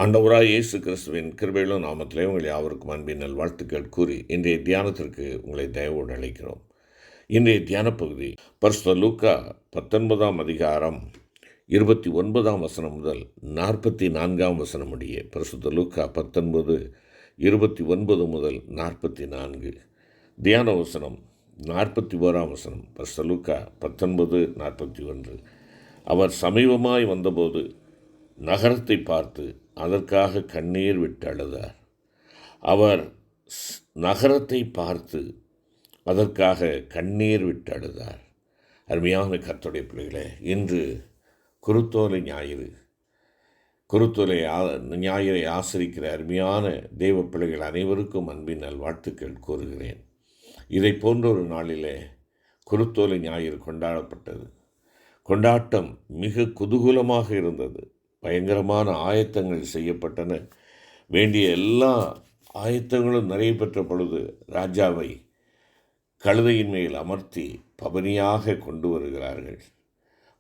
ஆண்டவராய் இயேசு கிறிஸ்துவின் கிருபையிலும் நாமத்திலே உங்கள் யாவருக்கும் அன்பின் நல்வாழ்த்துக்கள் கூறி இன்றைய தியானத்திற்கு உங்களை தயவோடு அழைக்கிறோம். இன்றைய தியான பகுதி பரிசுத்த லூக்கா 19ஆம் அதிகாரம் 29ஆம் வசனம் முதல் 44ஆம் வசனம் முடிய. பரிசுத்த லூக்கா 19:29 முதல் 44. தியான வசனம் 41ஆம் வசனம். பரிசுத்த லூக்கா 19:41. அவர் சமீபமாய் வந்தபோது நகரத்தை பார்த்து அதற்காக கண்ணீர் விட்டு அழுதார். அவர் நகரத்தை பார்த்து அதற்காக கண்ணீர் விட்டு அழுதார். அருமையான கர்த்தருடைய பிள்ளைகளே, இன்று குருத்தோலை ஞாயிறு. குருத்தோலை ஞாயிறை ஆசரிக்கிற அருமையான தெய்வ பிள்ளைகள் அனைவருக்கும் அன்பின் நல்வாழ்த்துக்கள் கூறுகிறேன். இதை போன்ற ஒரு நாளிலே குருத்தோலை ஞாயிறு கொண்டாடப்பட்டது. கொண்டாட்டம் மிக குதூகலமாக இருந்தது. பயங்கரமான ஆயத்தங்கள் செய்யப்பட்டன. வேண்டிய எல்லா ஆயத்தங்களும் நிறைவேற்ற பொழுது ராஜாவை கழுதையின் மேல் அமர்த்தி பவனியாக கொண்டு வருகிறார்கள்.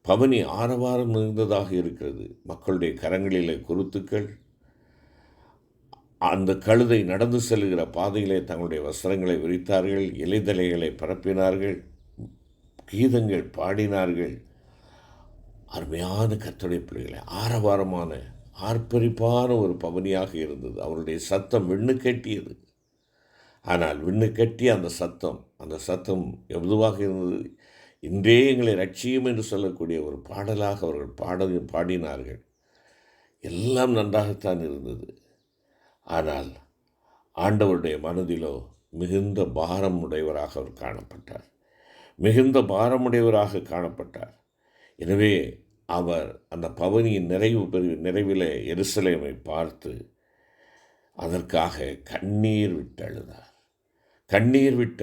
பவனி ஆரவாரம் நிறைந்ததாக இருக்கிறது. மக்களுடைய கரங்களிலே குருத்துக்கள். அந்த கழுதை நடந்து செல்கிற பாதையிலே தங்களுடைய வஸ்திரங்களை விரித்தார்கள், இலைதலைகளை பரப்பினார்கள், கீதங்கள் பாடினார்கள். அருமையான கர்த்தருடைய பிள்ளைகளை, ஆரவாரமான ஆர்ப்பரிப்பான ஒரு பவனியாக இருந்தது. அவருடைய சத்தம் விண்ணு கட்டியது. ஆனால் விண்ணு கட்டிய அந்த சத்தம் எதுவாக இருந்தது? இன்றே எங்களை ரட்சியும் என்று சொல்லக்கூடிய ஒரு பாடலாக அவர்கள் பாடினார்கள். எல்லாம் நன்றாகத்தான் இருந்தது. ஆனால் ஆண்டவருடைய மனதிலோ மிகுந்த பாரமுடையவராக அவர் காணப்பட்டார். காணப்பட்டார். எனவே அவர் அந்த பவனியின் நிறைவிலே எருசலேமை பார்த்து அதற்காக கண்ணீர் விட்டு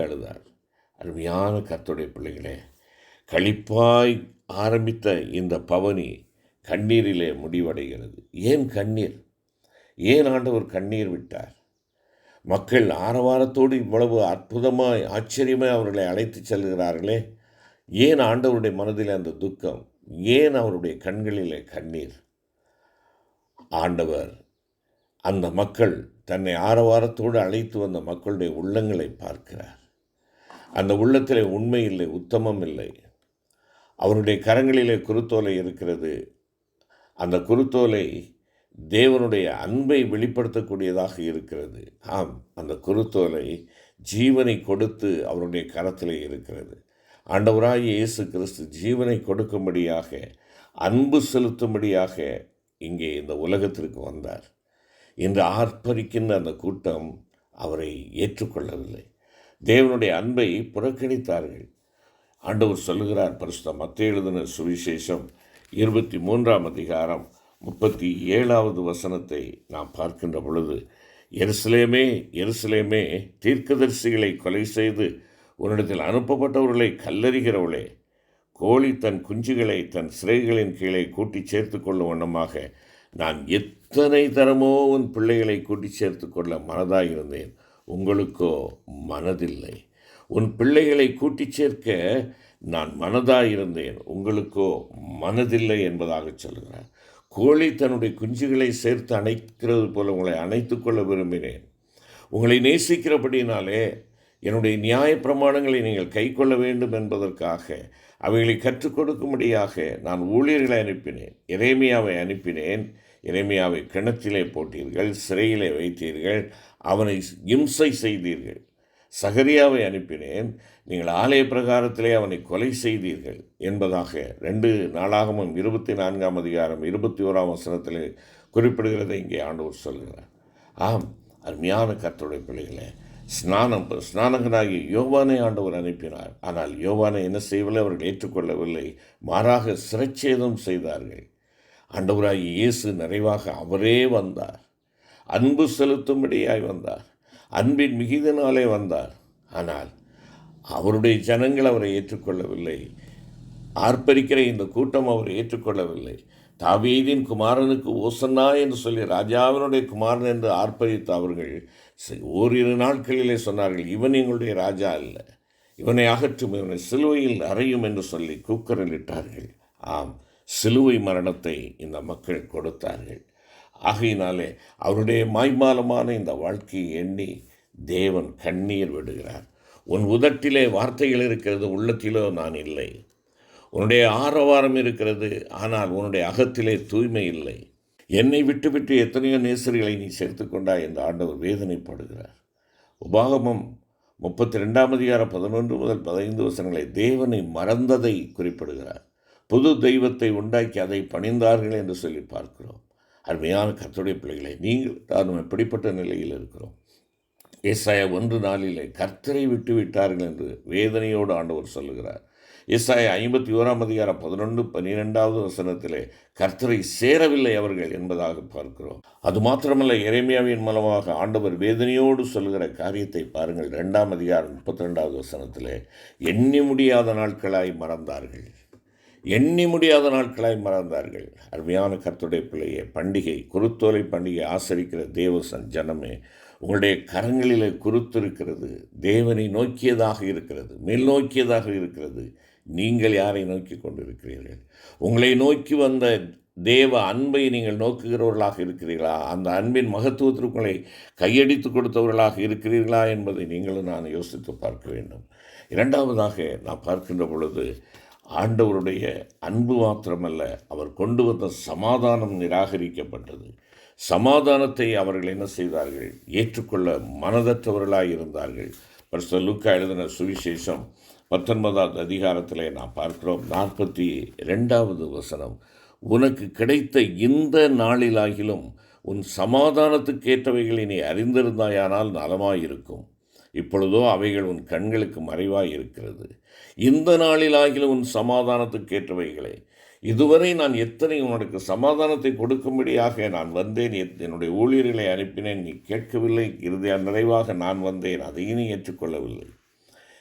அழுதார். அருமையான கர்த்தருடைய பிள்ளைகளே, களிப்பாய் ஆரம்பித்த இந்த பவனி கண்ணீரிலே முடிவடைகிறது. ஏன் கண்ணீர்? ஏன் ஆண்டவர் கண்ணீர் விட்டார்? மக்கள் ஆரவாரத்தோடு இவ்வளவு அற்புதமாய் ஆச்சரியமாய் அவர்களை அழைத்து செல்கிறார்களே, ஏன் ஆண்டவருடைய மனதில் அந்த துக்கம்? ஏன் அவருடைய கண்களிலே கண்ணீர்? ஆண்டவர் அந்த மக்கள் தன்னை ஆரவாரத்தோடு அழைத்து வந்த மக்களுடைய உள்ளங்களை பார்க்கிறார். அந்த உள்ளத்திலே உண்மை இல்லை, உத்தமம் இல்லை. அவருடைய கரங்களிலே குருத்தோலை இருக்கிறது. அந்த குருத்தோலை தேவனுடைய அன்பை வெளிப்படுத்தக்கூடியதாக இருக்கிறது. ஆம், அந்த குருத்தோலை ஜீவனை கொடுத்து அவருடைய கரத்திலே இருக்கிறது. ஆண்டவராகிய இயேசு கிறிஸ்து ஜீவனை கொடுக்கும்படியாக, அன்பு செலுத்தும்படியாக இங்கே இந்த உலகத்திற்கு வந்தார். இன்று ஆர்ப்பரிக்கின்ற அந்த கூட்டம் அவரை ஏற்றுக்கொள்ளவில்லை. தேவனுடைய அன்பை புறக்கணித்தார்கள். ஆண்டவர் சொல்லுகிறார், பரிசுத்த மத்தேயு எழுதின சுவிசேஷம் 23ஆம் அதிகாரம் 37வது வசனத்தை நாம் பார்க்கின்ற பொழுது, எருசலேமே எருசலேமே, தீர்க்கதரிசிகளை கொலை செய்து உன்னிடத்தில் அனுப்பப்பட்டவர்களை கல்லறிகிறவளே, கோழி தன் குஞ்சுகளை தன் சிறைகளின் கீழே கூட்டி சேர்த்து கொள்ளும் வண்ணமாக நான் எத்தனை தரமோ உன் பிள்ளைகளை கூட்டி சேர்த்து கொள்ள மனதாயிருந்தேன், உங்களுக்கோ மனதில்லை. உன் பிள்ளைகளை கூட்டி சேர்க்க நான் மனதாயிருந்தேன், உங்களுக்கோ மனதில்லை என்பதாக சொல்கிறார். கோழி தன்னுடைய குஞ்சுகளை சேர்த்து அணைக்கிறது போல உங்களை அணைத்து கொள்ள விரும்பினேன். உங்களை நேசிக்கிறபடினாலே என்னுடைய நியாய பிரமாணங்களை நீங்கள் கை கொள்ள வேண்டும் என்பதற்காக அவைகளை கற்றுக் கொடுக்கும்படியாக நான் ஊழியர்களை அனுப்பினேன். எரேமியாவை அனுப்பினேன். எரேமியாவை கிணற்றிலே போட்டீர்கள், சிறையிலே வைத்தீர்கள், அவனை இம்சை செய்தீர்கள். சகரியாவை அனுப்பினேன், நீங்கள் ஆலய பிரகாரத்திலே அவனை கொலை செய்தீர்கள் என்பதாக 2 நாளாகமம் 24ஆம் அதிகாரம் 21ஆம் வசனத்திலே குறிப்பிடுகிறதை இங்கே ஆண்டவர் சொல்கிறார். ஆம், அருமையான கர்த்தருடைய பிள்ளைகளே, ஸ்நானகனாகி யோவானை ஆண்டவர் அனுப்பினார். ஆனால் யோவானை என்ன செய்யவில்லை? அவர்கள் ஏற்றுக்கொள்ளவில்லை. மாறாக சிரச்சேதம் செய்தார்கள். ஆண்டவராகி இயேசு நிறைவாக அவரே வந்தார். அன்பு செலுத்தும்படியாய் வந்தார். அன்பின் மிகுதினாலே வந்தார். ஆனால் அவருடைய ஜனங்கள் அவரை ஏற்றுக்கொள்ளவில்லை. ஆர்ப்பரிக்கிற இந்த கூட்டம் அவரை ஏற்றுக்கொள்ளவில்லை. தாவீதின் குமாரனுக்கு ஓசன்னா என்று சொல்லி ராஜாவினுடைய குமாரன் என்று ஆர்ப்பரித்த அவர்கள் ஓரிரு நாட்களிலே சொன்னார்கள், இவன் எங்களுடைய ராஜா அல்ல, இவனை அகற்றும், இவனை சிலுவையில் அறையும் என்று சொல்லி கூக்குரலிட்டார்கள். ஆம், சிலுவை மரணத்தை இந்த மக்கள் கொடுத்தார்கள். ஆகையினாலே அவருடைய மாய்மாலமான இந்த வாழ்க்கையை எண்ணி தேவன் கண்ணீர் விடுகிறார். உன் உதட்டிலே வார்த்தைகள் இருக்கிறது, உள்ளத்திலோ நான் இல்லை. உன்னுடைய ஆரவாரம் இருக்கிறது, ஆனால் உன்னுடைய அகத்திலே தூய்மை இல்லை. என்னை விட்டுவிட்டு எத்தனையோ நேசர்களை நீ சேர்த்து கொண்டாய் என்று ஆண்டவர் வேதனைப்படுகிறார். உபாகமம் 32 முதல் 15 வசனங்களை தேவனை மறந்ததை குறிப்பிடுகிறார். புது தெய்வத்தை உண்டாக்கி அதை பணிந்தார்கள் என்று சொல்லி பார்க்கிறோம். அருமையான கர்த்தருடைய பிள்ளைகளை, நீங்கள் நானும் எப்படிப்பட்ட நிலையில் இருக்கிறோம்? ஏசாயா 1:4 கர்த்தரை விட்டு விட்டார்கள் என்று வேதனையோடு ஆண்டவர் சொல்லுகிறார். ஏசாயா 51:11-12 வசனத்திலே கர்த்தரை சேரவில்லை அவர்கள் என்பதாக பார்க்கிறோம். அது மாத்திரமல்ல, எரேமியாவின் மூலமாக ஆண்டவர் வேதனையோடு சொல்லுகிற காரியத்தை பாருங்கள். 2:32 வசனத்திலே எண்ணி முடியாத நாட்களாய் மறந்தார்கள், எண்ணி முடியாத நாட்களாய் மறந்தார்கள். அருமையான கர்த்தருடைய பிள்ளையே, பண்டிகை, குருத்தோலை பண்டிகை ஆசரிக்கிற தேவசன் ஜனமே, உங்களுடைய கரங்களிலே குருத்து இருக்கிறது, தேவனை நோக்கியதாக இருக்கிறது, மேல் நோக்கியதாக இருக்கிறது. நீங்கள் யாரை நோக்கி கொண்டிருக்கிறீர்கள்? உங்களை நோக்கி வந்த தேவ அன்பை நீங்கள் நோக்குகிறவர்களாக இருக்கிறீர்களா? அந்த அன்பின் மகத்துவத்திற்கு உங்களை கையடித்து கொடுத்தவர்களாக இருக்கிறீர்களா என்பதை நீங்களும் நான் யோசித்து பார்க்க வேண்டும். இரண்டாவதாக நான் பார்க்கின்ற பொழுது, ஆண்டவருடைய அன்பு மாத்திரமல்ல, அவர் கொண்டு வந்த சமாதானம் நிராகரிக்கப்பட்டது. சமாதானத்தை அவர்கள் என்ன செய்தார்கள்? ஏற்றுக்கொள்ள மனதற்றவர்களாக இருந்தார்கள். பரிசுத்த லூக்கா எழுதின சுவிசேஷம் 19வது அதிகாரத்திலே நாம் பார்க்கிறோம். 42வது வசனம், உனக்கு கிடைத்த இந்த நாளிலாகிலும் உன் சமாதானத்துக்கேற்றவைகளை நீ அறிந்திருந்தாயானால் நலமாயிருக்கும். இப்பொழுதோ அவைகள் உன் கண்களுக்கு மறைவாய் இருக்கிறது. இந்த நாளிலாகிலும் உன் சமாதானத்துக்கேற்றவைகளை, இதுவரை நான் எத்தனை உனக்கு சமாதானத்தை கொடுக்கும்படியாக நான் வந்தேன், என்னுடைய ஊழியர்களை அனுப்பினேன், நீ கேட்கவில்லை. இறுதியா நிறைவாக நான் வந்தேன், அதையும் நீ ஏற்றுக்கொள்ளவில்லை.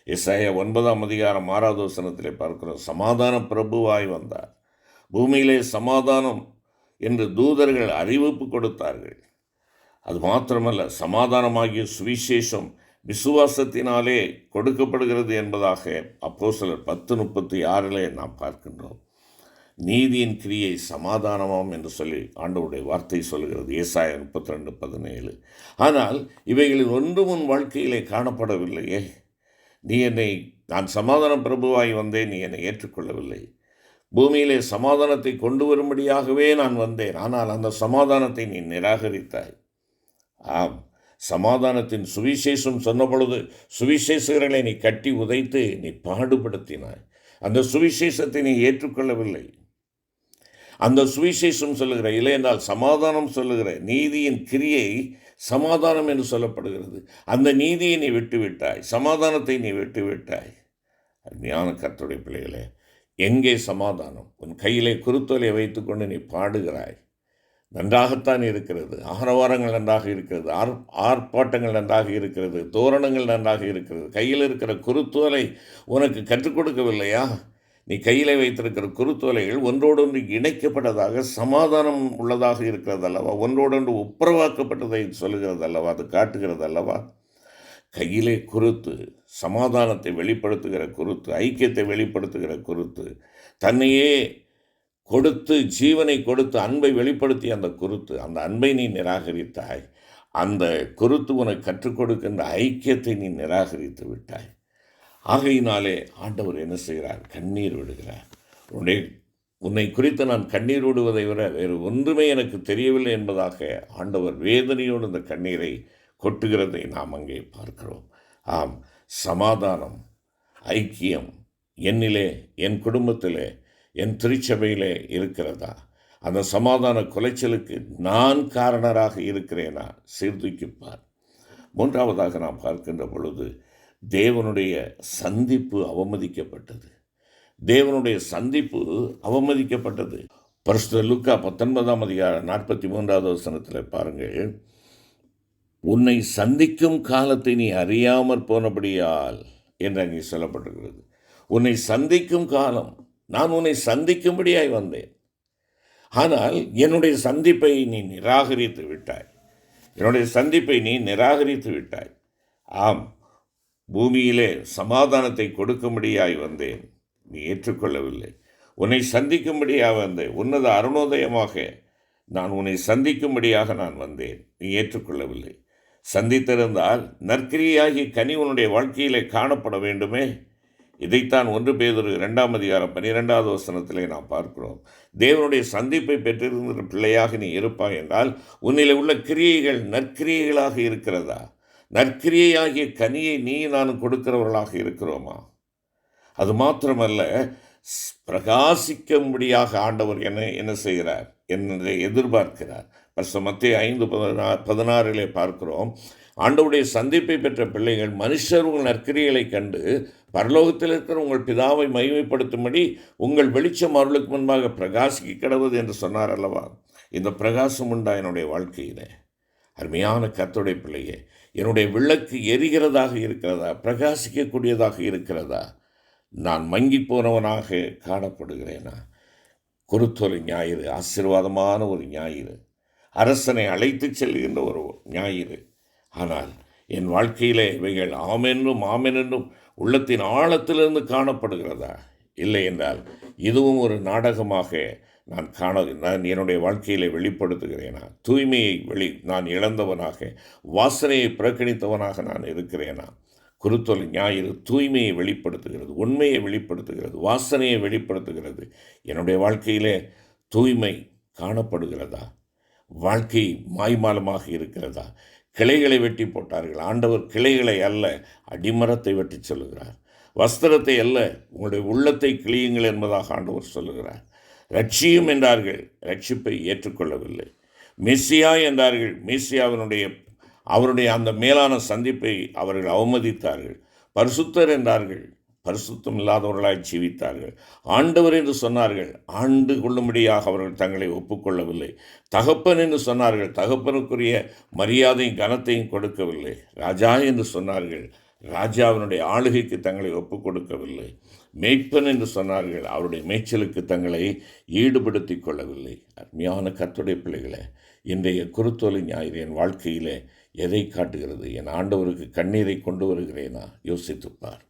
ஏசாயா 9:6 வசனத்திலே பார்க்கிறோம், சமாதான பிரபுவாய் வந்தார், பூமியிலே சமாதானம் என்று தூதர்கள் அறிவிப்பு கொடுத்தார்கள். அது மாத்திரமல்ல, சமாதானமாகிய சுவிசேஷம் விசுவாசத்தினாலே கொடுக்கப்படுகிறது என்பதாக அப்போஸ்தலர் 10:36 நாம் பார்க்கின்றோம். நீதியின் கிரியை சமாதானமாம் என்று சொல்லி ஆண்டவருடைய வார்த்தை சொல்கிறது, ஏசாயா 32:17. ஆனால் இவைகளில் ஒன்றும் உன் வாழ்க்கையிலே காணப்படவில்லையே. நான் சமாதான பிரபுவாய் வந்தேன், நீ என்னை ஏற்றுக்கொள்ளவில்லை. பூமியிலே சமாதானத்தை கொண்டு வரும்படியாகவே நான் வந்தேன், ஆனால் அந்த சமாதானத்தை நீ நிராகரித்தாய். ஆம், சமாதானத்தின் சுவிசேஷம் சொன்ன பொழுது சுவிசேஷகர்களை நீ கட்டி உதைத்து நீ பாடுபடுத்தினாய். அந்த சுவிசேஷத்தை நீ ஏற்றுக்கொள்ளவில்லை. அந்த சுவிசேஷம் சொல்லுகிற, இல்லை என்றால் சமாதானம் சொல்லுகிற நீதியின் கிரியை சமாதானம் என்று சொல்லப்படுகிறது. அந்த நீதியை நீ விட்டுவிட்டாய், சமாதானத்தை நீ விட்டுவிட்டாய். அருமையான கர்த்தருடைய பிள்ளைகளே, எங்கே சமாதானம்? உன் கையிலே குருத்தோலை வைத்துக்கொண்டு நீ பாடுகிறாய். நன்றாகத்தான் இருக்கிறது, ஆரவாரங்கள் நன்றாக இருக்கிறது, ஆர்ப்பாட்டங்கள் நன்றாக இருக்கிறது, தோரணங்கள் நன்றாக இருக்கிறது. கையில் இருக்கிற குருத்தோலை உனக்கு கற்றுக் கொடுக்கவில்லையா? நீ கையில் வைத்திருக்கிற குருத்தோலைகள் ஒன்றோடொன்று இணைக்கப்பட்டதாக சமாதானம் உள்ளதாக இருக்கிறது அல்லவா? ஒன்றோடொன்று ஒப்புரவாக்கப்பட்டதை சொல்லுகிறது அல்லவா? அது காட்டுகிறது அல்லவா? கையிலே குருத்து, சமாதானத்தை வெளிப்படுத்துகிற குருத்து, ஐக்கியத்தை வெளிப்படுத்துகிற குருத்து, தன்னையே கொடுத்து ஜீவனை கொடுத்து அன்பை வெளிப்படுத்தி அந்த குருத்து, அந்த அன்பை நீ நிராகரித்தாய். அந்த குருத்து உனக்கு கற்றுக் கொடுக்கின்ற ஐக்கியத்தை நீ நிராகரித்து விட்டாய். ஆகையினாலே ஆண்டவர் என்ன செய்கிறார்? கண்ணீர் விடுகிறார். உன்னை குறித்து நான் கண்ணீர் விடுவதை விட வேறு ஒன்றுமே எனக்கு தெரியவில்லை என்பதாக ஆண்டவர் வேதனையோடு இந்த கண்ணீரை கொட்டுகிறதை நாம் அங்கே பார்க்கிறோம். ஆம், சமாதானம், ஐக்கியம் என்னிலே, என் குடும்பத்திலே, என் திருச்சபையிலே இருக்கிறதா? அந்த சமாதான குலைச்சலுக்கு நான் காரணராக இருக்கிறேனா? சீர்தூக்கிப்பார். மூன்றாவதாக நாம் பார்க்கின்ற பொழுது, தேவனுடைய சந்திப்பு அவமதிக்கப்பட்டது. தேவனுடைய சந்திப்பு அவமதிக்கப்பட்டது. பரிசுத்த லூக்கா 19:43 வசனத்தில் பாருங்கள், உன்னை சந்திக்கும் காலத்தை நீ அறியாமற் போனபடியால் என்று அங்கே சொல்லப்பட்டிருக்கிறது. உன்னை சந்திக்கும் காலம், நான் உன்னை சந்திக்கும்படியாய் வந்தேன், ஆனால் என்னுடைய சந்திப்பை நீ நிராகரித்து விட்டாய். என்னுடைய சந்திப்பை நீ நிராகரித்து விட்டாய். ஆம், பூமியிலே சமாதானத்தை கொடுக்கும்படியாய் வந்தேன், நீ ஏற்றுக்கொள்ளவில்லை. உன்னை சந்திக்கும்படியாக வந்தேன், உன்னத அருணோதயமாக நான் உன்னை சந்திக்கும்படியாக நான் வந்தேன், நீ ஏற்றுக்கொள்ளவில்லை. சந்தித்திருந்தால் நற்கிரியாகிய கனி உன்னுடைய வாழ்க்கையிலே காணப்பட வேண்டுமே. இதைத்தான் 1 பேதுரு 2ஆம் அதிகாரம் 12வது வசனத்திலே நாம் பார்க்கிறோம். தேவனுடைய சந்திப்பை பெற்றிருந்த பிள்ளையாக நீ இருப்பாய் என்றால் உன்னிலே உள்ள கிரியைகள் நற்கிரியைகளாக இருக்கிறதா? நற்கிரியையாகிய கனியை நீ நானும் கொடுக்கிறவர்களாக இருக்கிறோமா? அது மாத்திரமல்ல, பிரகாசிக்கும்படியாக ஆண்டவர் என்ன செய்கிறார் என்று எதிர்பார்க்கிறார். மத்தேயு 5:16 பார்க்கிறோம். ஆண்டவருடைய சந்திப்பை பெற்ற பிள்ளைகள் மனுஷர் உங்கள் நற்கிரியைகளை கண்டு பரலோகத்தில் இருக்கிற உங்கள் பிதாவை மகிமைப்படுத்தும்படி உங்கள் வெளிச்சம் அவர்களுக்கு முன்பாக பிரகாசிக்க கடவுது என்று சொன்னார் அல்லவா? இந்த பிரகாசம் உண்டா என்னுடைய வாழ்க்கையிலே? அருமையான கர்த்தருடைய பிள்ளையே, என்னுடைய விளக்கு எரிகிறதாக இருக்கிறதா? பிரகாசிக்கக்கூடியதாக இருக்கிறதா? நான் மங்கி போனவனாக காணப்படுகிறேனா? குருத்தொலை ஞாயிறு ஆசீர்வாதமான ஒரு ஞாயிறு, அரசனை அழைத்து செல்கின்ற ஒரு ஞாயிறு. ஆனால் என் வாழ்க்கையிலே இவைகள் ஆமென்றும் ஆமென்றும் உள்ளத்தின் ஆழத்திலிருந்து காணப்படுகிறதா? இல்லை என்றால் இதுவும் ஒரு நாடகமாக நான் என்னுடைய வாழ்க்கையிலே வெளிப்படுத்துகிறேனா? தூய்மையை நான் இழந்தவனாக, வாசனையை புறக்கணித்தவனாக நான் இருக்கிறேனா? குருத்தொலை ஞாயிறு தூய்மையை வெளிப்படுத்துகிறது, உண்மையை வெளிப்படுத்துகிறது, வாசனையை வெளிப்படுத்துகிறது. என்னுடைய வாழ்க்கையிலே தூய்மை காணப்படுகிறதா? வாழ்க்கை மாய்மாலமாக இருக்கிறதா? கிளைகளை வெட்டி போட்டார்கள். ஆண்டவர் கிளைகளை அல்ல, அடிமரத்தை வெட்டி சொல்லுகிறார். வஸ்திரத்தை அல்ல, உங்களுடைய உள்ளத்தை கிளியுங்கள் என்பதாக ஆண்டவர் சொல்லுகிறார். ரட்சியும் என்றார்கள், ரட்சிப்பை ஏற்றுக்கொள்ளவில்லை. மெஸ்ஸியா என்றார்கள், அவருடைய அந்த மேலான சந்திப்பை அவர்கள் அவமதித்தார்கள். பரிசுத்தர் என்றார்கள், பரிசுத்தம் இல்லாதவர்களாய் ஜீவித்தார்கள். ஆண்டவர் என்று சொன்னார்கள், ஆண்டு கொள்ளும்படியாக அவர்கள் தங்களை ஒப்புக்கொள்ளவில்லை. தகப்பன் என்று சொன்னார்கள், தகப்பனுக்குரிய மரியாதையும் கனத்தையும் கொடுக்கவில்லை. ராஜா என்று சொன்னார்கள், ராஜாவினுடைய ஆளுகைக்கு தங்களை ஒப்புக் கொடுக்கவில்லை. மேய்ப்பன் என்று சொன்னார்கள், அவருடைய மேய்ச்சலுக்கு தங்களை ஈடுபடுத்தி கொள்ளவில்லை. அருமையான கர்த்தருடைய பிள்ளைகளே, இன்றைய குருத்தோலை ஞாயிறு என் வாழ்க்கையிலே எதை காட்டுகிறது? என் ஆண்டவருக்கு கண்ணீரை கொண்டு வருகிறேனா? யோசித்துப்பார்.